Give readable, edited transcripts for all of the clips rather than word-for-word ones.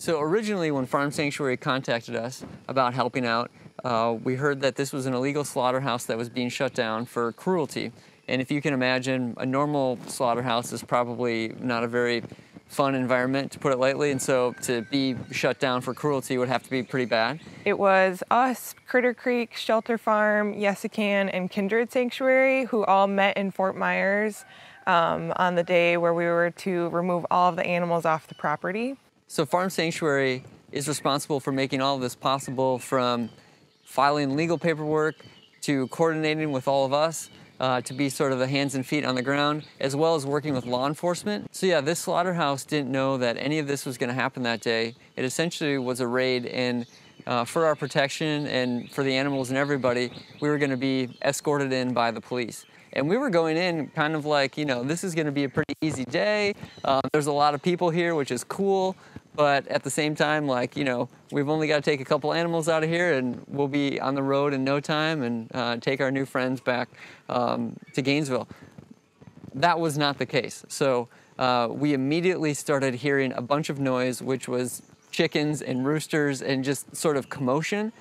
So originally, when Farm Sanctuary contacted us about helping out, we heard that this was an illegal slaughterhouse that was being shut down for cruelty. And if you can imagine, a normal slaughterhouse is probably not a very fun environment, to put it lightly, and so to be shut down for cruelty would have to be pretty bad. It was us, Critter Creek, Shelter Farm, Yesican, and Kindred Sanctuary who all met in Fort Myers on the day where we were to remove all of the animals off the property. So Farm Sanctuary is responsible for making all of this possible, from filing legal paperwork to coordinating with all of us to be sort of the hands and feet on the ground, as well as working with law enforcement. So yeah, this slaughterhouse didn't know that any of this was going to happen that day. It essentially was a raid, and for our protection and for the animals and everybody, we were going to be escorted in by the police. And we were going in kind of like, you know, this is going to be a pretty easy day. There's a lot of people here, which is cool. But at the same time, like, you know, we've only got to take a couple animals out of here and we'll be on the road in no time and take our new friends back to Gainesville. That was not the case. So we immediately started hearing a bunch of noise, which was chickens and roosters and just sort of commotion,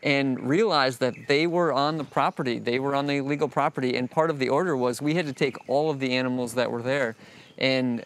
and realized that they were on the property. They were on the illegal property, and part of the order was we had to take all of the animals that were there. And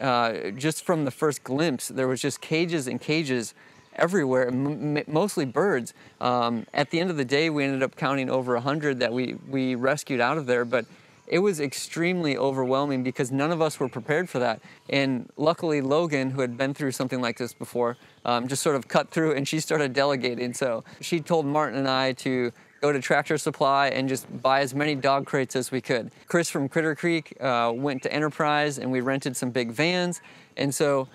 just from the first glimpse, there was just cages and cages everywhere, mostly birds. At the end of the day, we ended up counting over 100 that we rescued out of there, but it was extremely overwhelming because none of us were prepared for that. And luckily, Logan, who had been through something like this before, just sort of cut through, and she started delegating. So she told Martin and I to go to Tractor Supply and just buy as many dog crates as we could. Chris from Critter Creek went to Enterprise, and we rented some big vans. And so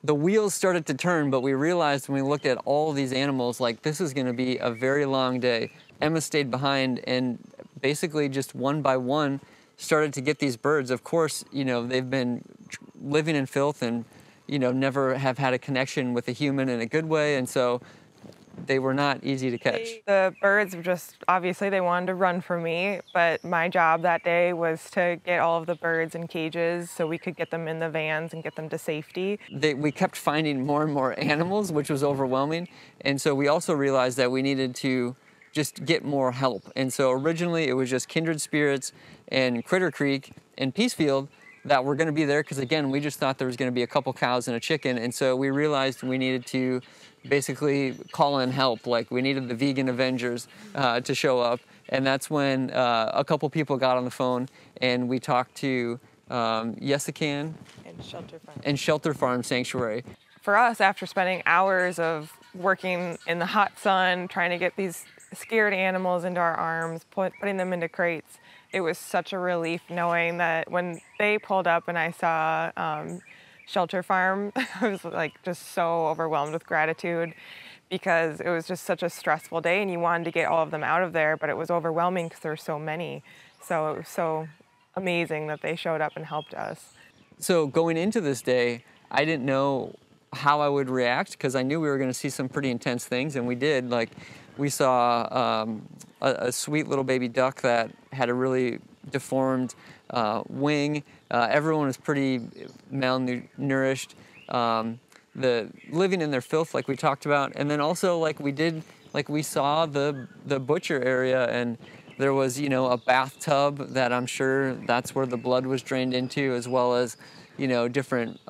the wheels started to turn, but we realized when we looked at all of these animals, like, this is gonna be a very long day. Emma stayed behind and basically just one by one started to get these birds. Of course, you know, they've been living in filth and, you know, never have had a connection with a human in a good way. And so they were not easy to catch. The birds were just, obviously they wanted to run from me, but my job that day was to get all of the birds in cages so we could get them in the vans and get them to safety. We kept finding more and more animals, which was overwhelming. And so we also realized that we needed to just get more help. And so originally it was just Kindred Spirits and Critter Creek and Peacefield that were gonna be there, because again, we just thought there was gonna be a couple cows and a chicken. And so we realized we needed to basically call in help. Like, we needed the vegan Avengers to show up. And that's when a couple people got on the phone and we talked to Yesican and Shelter Farm Sanctuary. For us, after spending hours of working in the hot sun, trying to get these scared animals into our arms, putting them into crates, it was such a relief knowing that when they pulled up and I saw Shelter Farm, I was like just so overwhelmed with gratitude, because it was just such a stressful day and you wanted to get all of them out of there, but it was overwhelming because there were so many. So it was so amazing that they showed up and helped us. So going into this day, I didn't know how I would react, because I knew we were going to see some pretty intense things, and we did. Like, we saw a sweet little baby duck that had a really deformed wing. Everyone was pretty malnourished. The living in their filth, like we talked about, and then also we saw the butcher area, and there was, you know, a bathtub that I'm sure that's where the blood was drained into, as well as, you know, different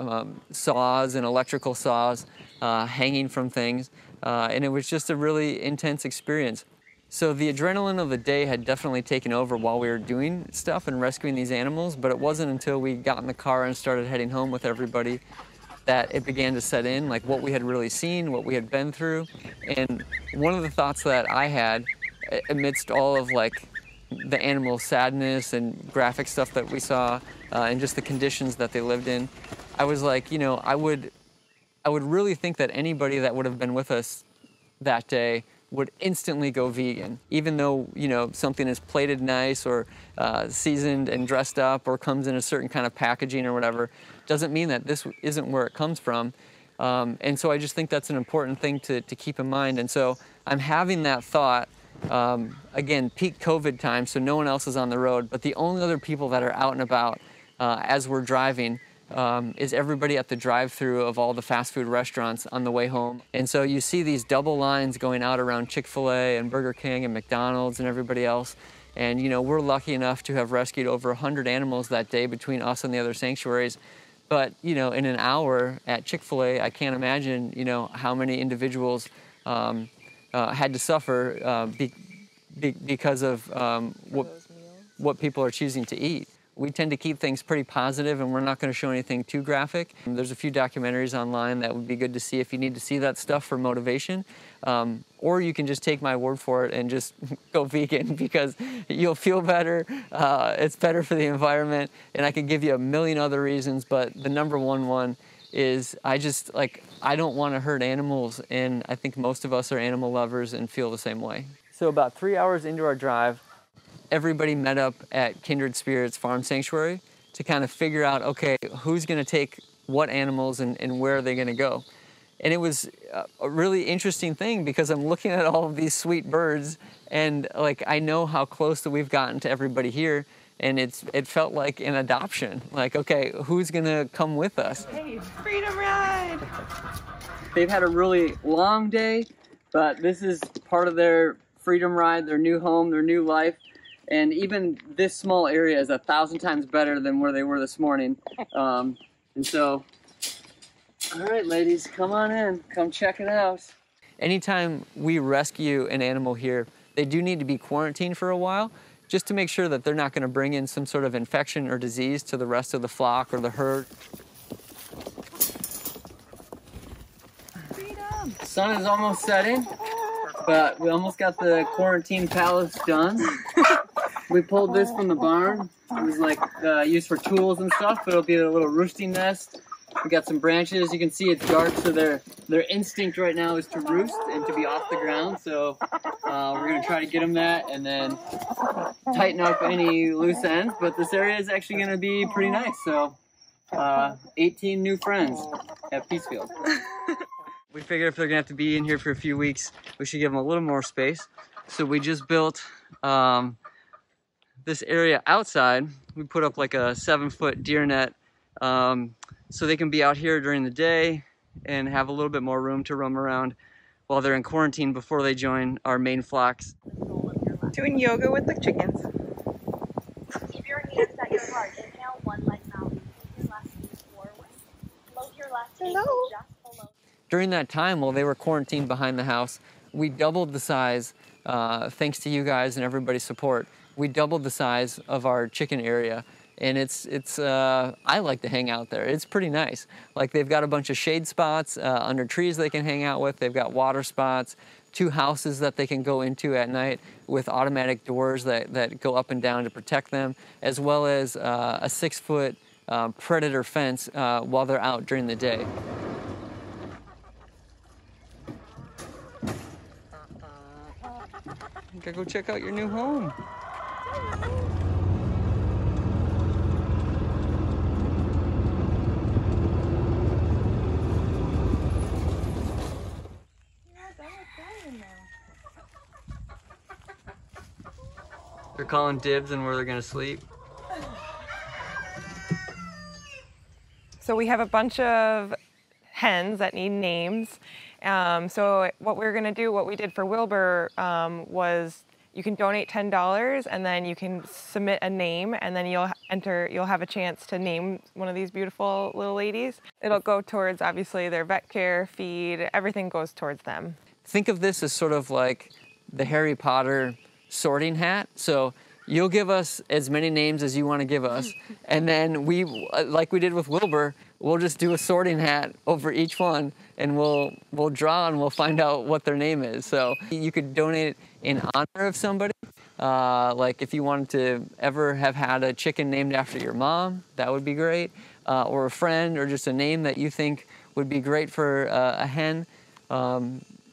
saws and electrical saws hanging from things. And it was just a really intense experience. So the adrenaline of the day had definitely taken over while we were doing stuff and rescuing these animals, but it wasn't until we got in the car and started heading home with everybody that it began to set in, like what we had really seen, what we had been through. And one of the thoughts that I had amidst all of like the animal sadness and graphic stuff that we saw and just the conditions that they lived in, I was like, you know, I would really think that anybody that would have been with us that day would instantly go vegan, even though, you know, something is plated nice or seasoned and dressed up or comes in a certain kind of packaging or whatever, doesn't mean that this isn't where it comes from. And so I just think that's an important thing to keep in mind. And so I'm having that thought, again, peak COVID time, so no one else is on the road, but the only other people that are out and about as we're driving is everybody at the drive-through of all the fast food restaurants on the way home. And so you see these double lines going out around Chick-fil-A and Burger King and McDonald's and everybody else. And you know, we're lucky enough to have rescued over 100 animals that day between us and the other sanctuaries. But you know, in an hour at Chick-fil-A, I can't imagine, you know, how many individuals had to suffer because of what people are choosing to eat. We tend to keep things pretty positive, and we're not going to show anything too graphic. There's a few documentaries online that would be good to see if you need to see that stuff for motivation. Or you can just take my word for it and just go vegan, because you'll feel better, it's better for the environment, and I could give you a million other reasons, but the number one is I don't want to hurt animals, and I think most of us are animal lovers and feel the same way. So about 3 hours into our drive, everybody met up at Kindred Spirits Farm Sanctuary to kind of figure out, okay, who's going to take what animals and where are they going to go. And it was a really interesting thing, because I'm looking at all of these sweet birds, and like I know how close that we've gotten to everybody here, and it felt like an adoption. Like, okay, who's going to come with us? Hey, freedom ride! They've had a really long day, but this is part of their freedom ride, their new home, their new life. And even this small area is 1,000 times better than where they were this morning. And so, all right, ladies, come on in. Come check it out. Anytime we rescue an animal here, they do need to be quarantined for a while, just to make sure that they're not going to bring in some sort of infection or disease to the rest of the flock or the herd. Freedom! Sun is almost setting, but we almost got the quarantine pallets done. We pulled this from the barn. It was like used for tools and stuff, but it'll be a little roosting nest. We got some branches. You can see it's dark, so their instinct right now is to roost and to be off the ground. So we're gonna try to get them that, and then tighten up any loose ends. But this area is actually gonna be pretty nice. So 18 new friends at Peacefield. We figured if they're gonna have to be in here for a few weeks, we should give them a little more space. So we just built this area outside. We put up like a 7-foot deer net, so they can be out here during the day and have a little bit more room to roam around while they're in quarantine before they join our main flocks. Doing yoga with the chickens. Keep your hands at your heart. Inhale, one leg out. Take your left knee forward. Float your left ankle just below. During that time, while they were quarantined behind the house, we doubled the size, thanks to you guys and everybody's support. We doubled the size of our chicken area, and I like to hang out there. It's pretty nice. Like, they've got a bunch of shade spots under trees they can hang out with. They've got water spots, 2 houses that they can go into at night with automatic doors that go up and down to protect them, as well as a 6-foot predator fence while they're out during the day. You gotta go check out your new home. They're calling dibs on where they're gonna sleep. So we have a bunch of hens that need names. So what we're gonna do, what we did for Wilbur, was you can donate $10 and then you can submit a name, and then you'll have a chance to name one of these beautiful little ladies. It'll go towards, obviously, their vet care, feed, everything goes towards them. Think of this as sort of like the Harry Potter sorting hat. So you'll give us as many names as you want to give us, and then we, like we did with Wilbur, we'll just do a sorting hat over each one, and we'll draw and we'll find out what their name is. So you could donate in honor of somebody. Like if you wanted to ever have had a chicken named after your mom, that would be great. Or a friend, or just a name that you think would be great for a hen.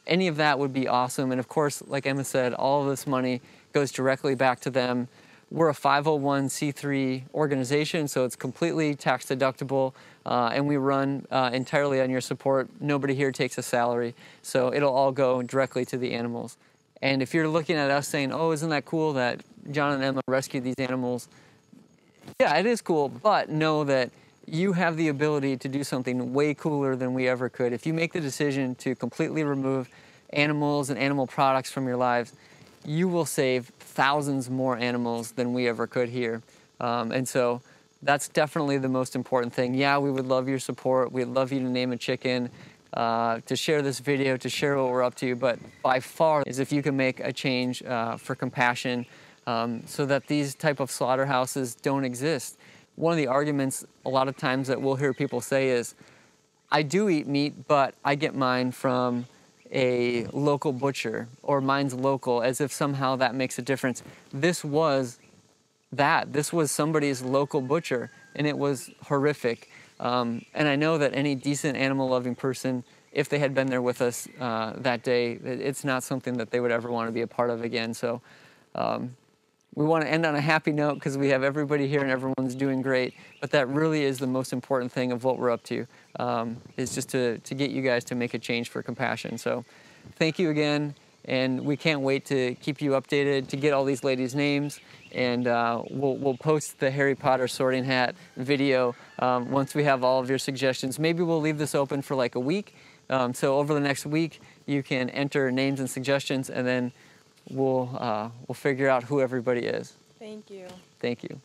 Any of that would be awesome. And of course, like Emma said, all of this money goes directly back to them. We're a 501c3 organization, so it's completely tax deductible, and we run entirely on your support. Nobody here takes a salary, so it'll all go directly to the animals. And if you're looking at us saying, oh, isn't that cool that John and Emma rescued these animals? Yeah, it is cool, but know that you have the ability to do something way cooler than we ever could. If you make the decision to completely remove animals and animal products from your lives, you will save thousands more animals than we ever could here. And so that's definitely the most important thing. Yeah, we would love your support. We'd love you to name a chicken, to share this video, to share what we're up to, but by far is if you can make a change for compassion, so that these type of slaughterhouses don't exist. One of the arguments a lot of times that we'll hear people say is, I do eat meat, but I get mine from a local butcher, or mine's local, as if somehow that makes a difference. This was somebody's local butcher, and it was horrific. And I know that any decent animal-loving person, if they had been there with us that day, it's not something that they would ever want to be a part of again. So we want to end on a happy note because we have everybody here and everyone's doing great. But that really is the most important thing of what we're up to, is just to get you guys to make a change for compassion. So thank you again. And we can't wait to keep you updated, to get all these ladies' names. And we'll post the Harry Potter sorting hat video once we have all of your suggestions. Maybe we'll leave this open for like a week. So over the next week, you can enter names and suggestions, and then we'll figure out who everybody is. Thank you. Thank you.